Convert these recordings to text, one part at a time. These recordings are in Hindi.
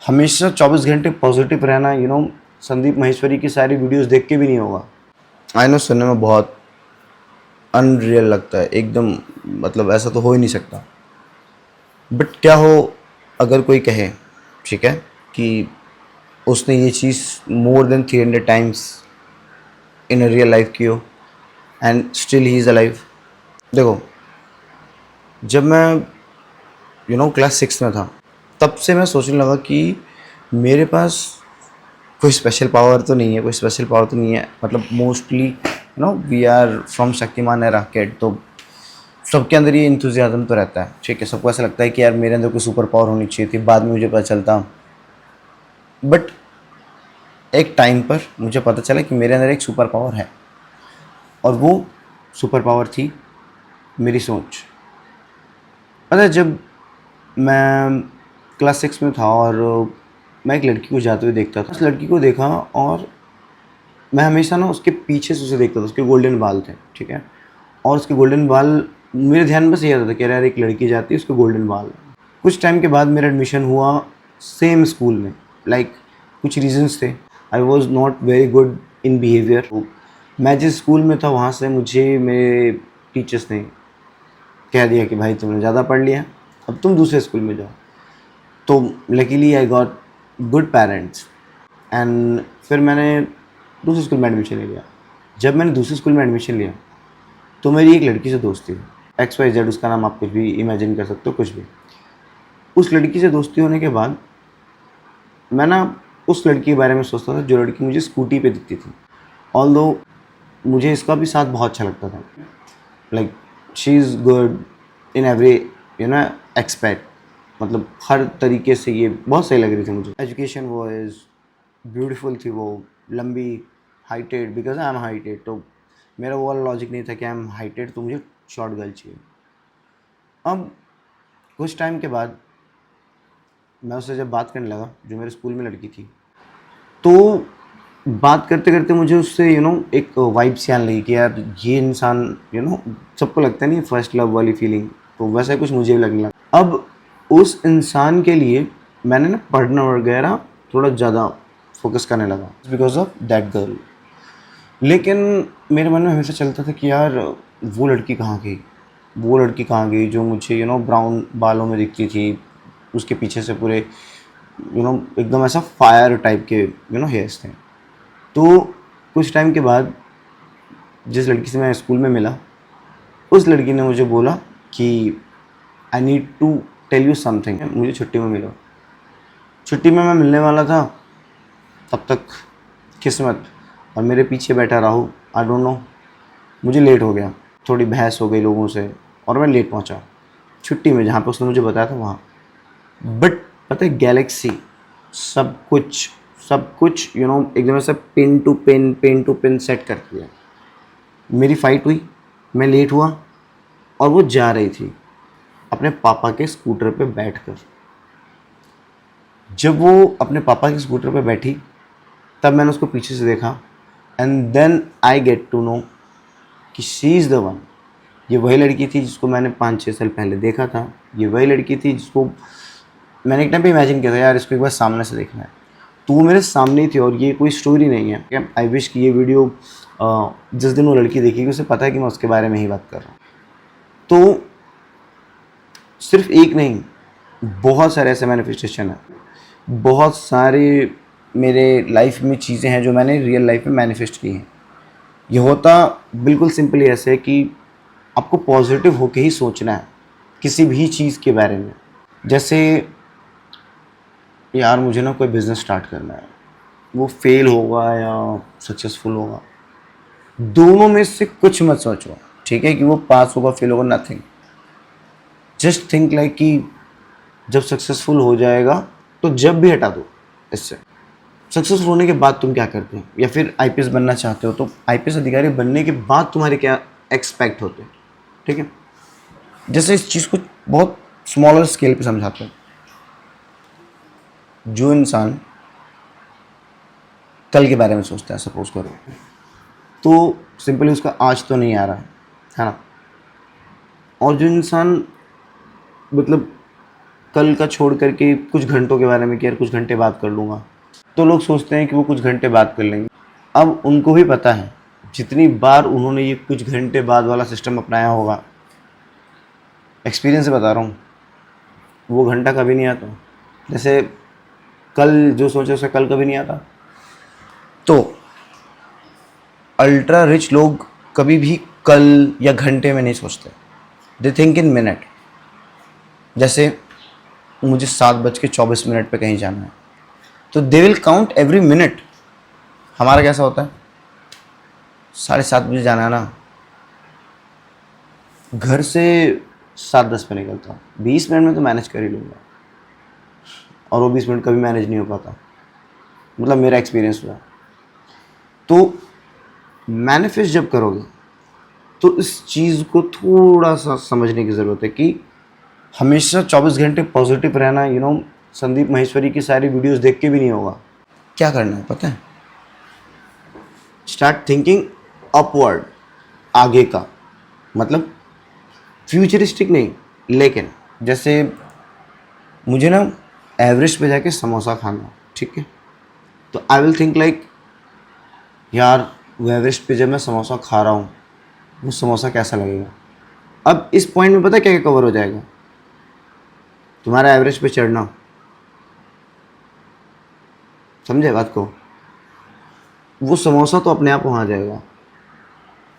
हमेशा 24 घंटे पॉजिटिव रहना, संदीप माहेश्वरी की सारी वीडियोस देख के भी नहीं होगा। आई नो सुनने में बहुत अनरियल लगता है एकदम, मतलब ऐसा तो हो ही नहीं सकता। बट क्या हो अगर कोई कहे, ठीक है, कि उसने ये चीज़ more than 300 times in a real life की हो and still he is alive. देखो, जब मैं क्लास 6 में था, तब से मैं सोचने लगा कि मेरे पास कोई स्पेशल पावर तो नहीं है, कोई स्पेशल पावर तो नहीं है। मतलब mostly we are from Shaktimaan era kid, तो सबके अंदर ये इंथुजियाज्म तो रहता है, ठीक है। सबको ऐसा लगता है कि यार मेरे अंदर कोई सुपर पावर होनी चाहिए थी, बाद में मुझे पता चलता। बट एक टाइम पर मुझे पता चला कि मेरे अंदर एक सुपर पावर है, और वो सुपर पावर थी मेरी सोच। पता है, जब मैं क्लास 6 में था और मैं एक लड़की को जाते हुए देखता था, उस लड़की को देखा और मैं हमेशा ना उसके पीछे से उसे देखता था। उसके गोल्डन बाल थे, ठीक है, और उसके गोल्डन बाल मेरे ध्यान में बस ये आता था कि यार एक लड़की जाती है, उसके गोल्डन बाल। कुछ टाइम के बाद मेरा एडमिशन हुआ सेम स्कूल में। कुछ रीजंस थे। I was not very good in behaviour. मैं जिस स्कूल में था वहाँ से मुझे मेरे टीचर्स ने कह दिया कि भाई तुमने ज़्यादा पढ़ लिया, अब तुम दूसरे स्कूल में जाओ। तो luckily I got good parents and फिर मैंने दूसरे स्कूल में एडमिशन ले लिया। जब मैंने दूसरे स्कूल में एडमिशन लिया तो मेरी एक लड़की से दोस्ती हुई, XYZ, उसका नाम आप कुछ भी इमेजिन कर सकते हो, कुछ भी। उस लड़की से दोस्ती होने के बाद मैं ना उस लड़की के बारे में सोचता था जो लड़की मुझे स्कूटी पे दिखती थी। ऑल्दो मुझे इसका भी साथ बहुत अच्छा लगता था। She is good in every expect, मतलब हर तरीके से ये बहुत सही लग रही थी मुझे। एजुकेशन वाइज ब्यूटीफुल थी वो, लंबी, heighted, because I am heighted. तो मेरा वो वाला लॉजिक नहीं था कि आई एम हाइटेड तो मुझे शॉर्ट गर्ल चाहिए। अब कुछ टाइम के बाद मैं उससे जब बात करने लगा, जो मेरे स्कूल में लड़की थी, तो बात करते करते मुझे उससे एक वाइब सी आने लगी कि यार ये इंसान सबको लगता है नहीं फर्स्ट लव वाली फीलिंग, तो वैसा कुछ मुझे भी लगने लगा। अब उस इंसान के लिए मैंने ना पढ़ना वगैरह थोड़ा ज़्यादा फोकस करने लगा बिकॉज ऑफ दैट गर्ल। लेकिन मेरे मन में हमेशा चलता था कि यार वो लड़की कहाँ गई, वो लड़की कहाँ गई जो मुझे ब्राउन बालों में दिखती थी, उसके पीछे से पूरे एकदम ऐसा फायर टाइप के हेयर्स थे। तो कुछ टाइम के बाद जिस लड़की से मैं स्कूल में मिला, उस लड़की ने मुझे बोला कि I need to tell you something, मुझे छुट्टी में मिलो। छुट्टी में मैं मिलने वाला था, तब तक किस्मत और मेरे पीछे बैठा राहु, आई डोंट नो, मुझे लेट हो गया, थोड़ी बहस हो गई लोगों से और मैं लेट पहुंचा छुट्टी में जहाँ पे उसने मुझे बताया था वहाँ। बट पता है, गैलेक्सी सब कुछ एकदम ऐसा पिन टू पिन सेट कर दिया। मेरी फ़ाइट हुई, मैं लेट हुआ और वो जा रही थी अपने पापा के स्कूटर पे बैठकर। जब वो अपने पापा के स्कूटर पे बैठी तब मैंने उसको पीछे से देखा and then I get to know कि शी इज़ द वन। ये वही लड़की थी जिसको मैंने 5-6 साल पहले देखा था। ये वही लड़की थी जिसको मैंने एक टाइम पे इमेजिन किया था यार इसको एक बार सामने से देखना है। तो वो मेरे सामने ही थी और ये कोई स्टोरी नहीं है। आई विश कि ये वीडियो जिस दिन वो लड़की देखेगी उसे पता है कि मैं उसके बारे में ही बात कर रहा हूँ। तो सिर्फ एक नहीं, बहुत सारे ऐसे मैनिफेस्टेशन है, बहुत सारे मेरे लाइफ में चीज़ें हैं जो मैंने रियल लाइफ में मैनिफेस्ट की हैं। ये होता बिल्कुल सिंपली ऐसे है कि आपको पॉजिटिव होके ही सोचना है किसी भी चीज़ के बारे में। जैसे यार मुझे ना कोई बिज़नेस स्टार्ट करना है, वो फेल होगा या सक्सेसफुल होगा, दोनों में से कुछ मत सोचो, ठीक है, कि वो पास होगा फेल होगा, नथिंग। जस्ट थिंक लाइक कि जब सक्सेसफुल हो जाएगा तो जब भी हटा दो इससे। सक्सेसफुल होने के बाद तुम क्या करते हो, या फिर IPS बनना चाहते हो तो IPS अधिकारी बनने के बाद तुम्हारे क्या एक्सपेक्ट होते हैं, ठीक है। जैसे इस चीज़ को बहुत स्मॉलर स्केल पे समझाते हैं। जो इंसान कल के बारे में सोचता है, सपोज करो, तो सिंपली उसका आज तो नहीं आ रहा है ना। और जो इंसान मतलब कल का छोड़ करके कुछ घंटों के बारे में कि यार कुछ घंटे बात कर लूँगा, तो लोग सोचते हैं कि वो कुछ घंटे बात कर लेंगे। अब उनको भी पता है जितनी बार उन्होंने ये कुछ घंटे बाद वाला सिस्टम अपनाया होगा, एक्सपीरियंस से बता रहा हूँ, वो घंटा कभी नहीं आता। जैसे कल जो सोचे उसे कल कभी नहीं आता। तो अल्ट्रा रिच लोग कभी भी कल या घंटे में नहीं सोचते, दे थिंक इन मिनट। जैसे मुझे 7:24 पे कहीं जाना है, तो they will count every minute. हमारा कैसा होता है, 7:30 जाना है ना, घर से 7:10 पे निकलता हूँ, 20 मिनट में तो मैनेज कर ही लूँगा, और वो 20 मिनट कभी मैनेज नहीं हो पाता, मतलब मेरा एक्सपीरियंस हुआ। तो मैनिफेस्ट जब करोगे तो इस चीज़ को थोड़ा सा समझने की ज़रूरत है कि हमेशा 24 घंटे पॉजिटिव रहना, संदीप माहेश्वरी की सारी वीडियोस देख के भी नहीं होगा। क्या करना है पता है, स्टार्ट थिंकिंग अपवर्ड, आगे का, मतलब फ्यूचरिस्टिक नहीं। लेकिन जैसे मुझे ना एवरेस्ट पे जाके समोसा खाना, ठीक है, तो आई विल थिंक लाइक यार वो एवरेस्ट पे जब मैं समोसा खा रहा हूँ, वो समोसा कैसा लगेगा। अब इस पॉइंट में पता है क्या क्या कवर हो जाएगा, तुम्हारा एवरेस्ट पे चढ़ना, समझे बात को, वो समोसा तो अपने आप वहाँ जाएगा,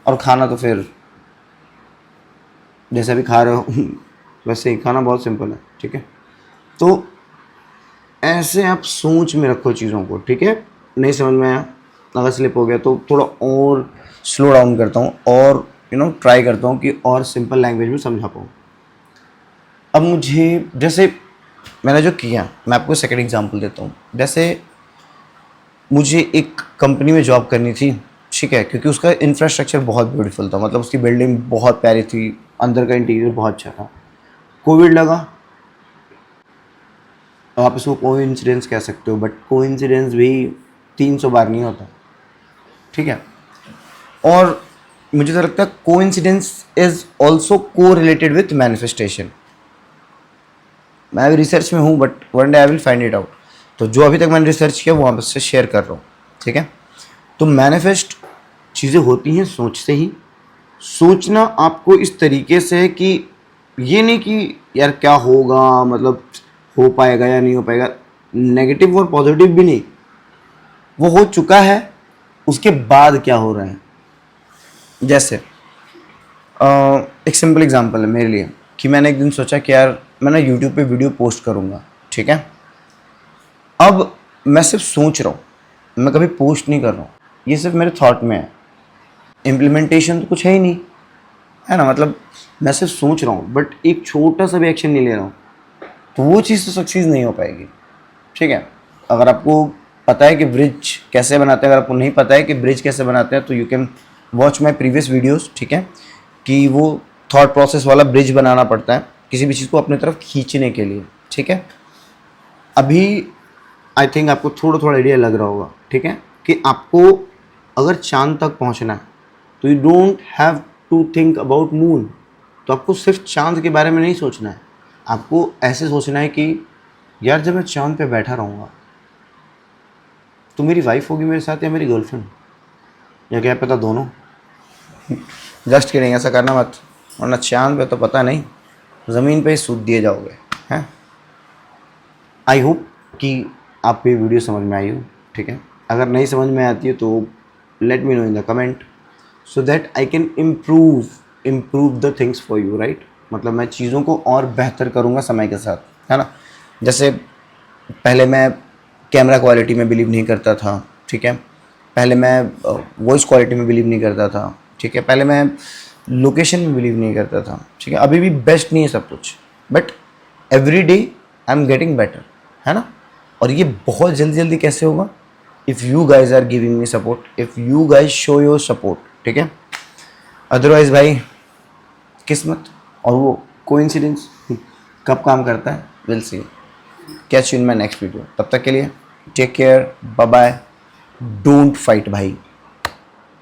और खाना तो फिर जैसे भी खा रहे हो वैसे ही खाना, बहुत सिंपल है, ठीक है। तो ऐसे आप सोच में रखो चीज़ों को, ठीक है। नहीं समझ में आया, अगर स्लिप हो गया तो थोड़ा और स्लो डाउन करता हूँ और ट्राई करता हूँ कि और सिंपल लैंग्वेज में समझा पाऊँ। अब मुझे जैसे मैंने जो किया, मैं आपको सेकंड एग्जांपल देता हूँ। जैसे मुझे एक कंपनी में जॉब करनी थी, ठीक है, क्योंकि उसका इंफ्रास्ट्रक्चर बहुत ब्यूटीफुल था, मतलब उसकी बिल्डिंग बहुत प्यारी थी, अंदर का इंटीरियर बहुत अच्छा था। कोविड लगा, आप इसको कोइंसिडेंस कह सकते हो, बट कोइंसिडेंस भी 300 बार नहीं होता, ठीक है। और मुझे तो लगता है कोइंसिडेंस इज ऑल्सो को रिलेटेड विथ मैनिफेस्टेशन। मैं अभी रिसर्च में हूँ, but one day I will find it out. तो जो अभी तक मैंने रिसर्च किया वो आपसे शेयर कर रहा हूँ, ठीक है। तो मैनिफेस्ट चीज़ें होती हैं सोच से ही। सोचना आपको इस तरीके से है कि ये नहीं कि यार क्या होगा, मतलब हो पाएगा या नहीं हो पाएगा, नेगेटिव और पॉजिटिव भी नहीं, वो हो चुका है, उसके बाद क्या हो रहा है। जैसे एक सिंपल एग्जांपल है मेरे लिए कि मैंने एक दिन सोचा कि यार मैं ना यूट्यूब पे वीडियो पोस्ट करूँगा, ठीक है। अब मैं सिर्फ सोच रहा हूँ, मैं कभी पोस्ट नहीं कर रहा हूँ, ये सिर्फ मेरे थॉट में है, इम्प्लीमेंटेशन तो कुछ है ही नहीं, है ना। मतलब मैं सिर्फ सोच रहा हूँ, बट एक छोटा सा भी एक्शन नहीं ले रहा हूँ, तो वो चीज़ तो सक्सीड नहीं हो पाएगी, ठीक है। अगर आपको पता है कि ब्रिज कैसे बनाते हैं, अगर आपको नहीं पता है कि ब्रिज कैसे बनाते हैं, तो you can watch my previous videos, ठीक है, कि वो थॉट प्रोसेस वाला ब्रिज बनाना पड़ता है किसी भी चीज़ को अपनी तरफ खींचने के लिए, ठीक है। अभी आई थिंक आपको थोड़ा थोड़ा आइडिया लग रहा होगा, ठीक है, कि आपको अगर चांद तक पहुंचना है तो you don't have to think about moon. तो आपको सिर्फ चांद के बारे में नहीं सोचना है, आपको ऐसे सोचना है कि यार जब मैं चांद पे बैठा रहूँगा तो मेरी वाइफ होगी मेरे साथ या मेरी गर्लफ्रेंड, या क्या पता दोनों। जस्ट किडिंग, ऐसा करना मत, वरना चांद पे तो पता नहीं, ज़मीन पे ही सूद दिए जाओगे, हैं। आई होप कि आपको ये वीडियो समझ में आई हो, ठीक है। अगर नहीं समझ में आती है तो let me know in the comment so that I can improve the things for you, right. मतलब मैं चीज़ों को और बेहतर करूँगा समय के साथ, है ना। जैसे पहले मैं कैमरा क्वालिटी में बिलीव नहीं करता था, ठीक है, पहले मैं वॉइस क्वालिटी में बिलीव नहीं करता था, ठीक है, पहले मैं लोकेशन में बिलीव नहीं करता था, ठीक है। अभी भी बेस्ट नहीं है सब कुछ, but every day I am getting better, है ना। और ये बहुत जल्दी जल्दी कैसे होगा, if you guys are giving me support, if you guys show your support, ठीक है। अदरवाइज भाई किस्मत और वो कोइंसिडेंस कब काम करता है, will see. Catch you in my next video, तब तक के लिए take care, bye bye, don't fight भाई।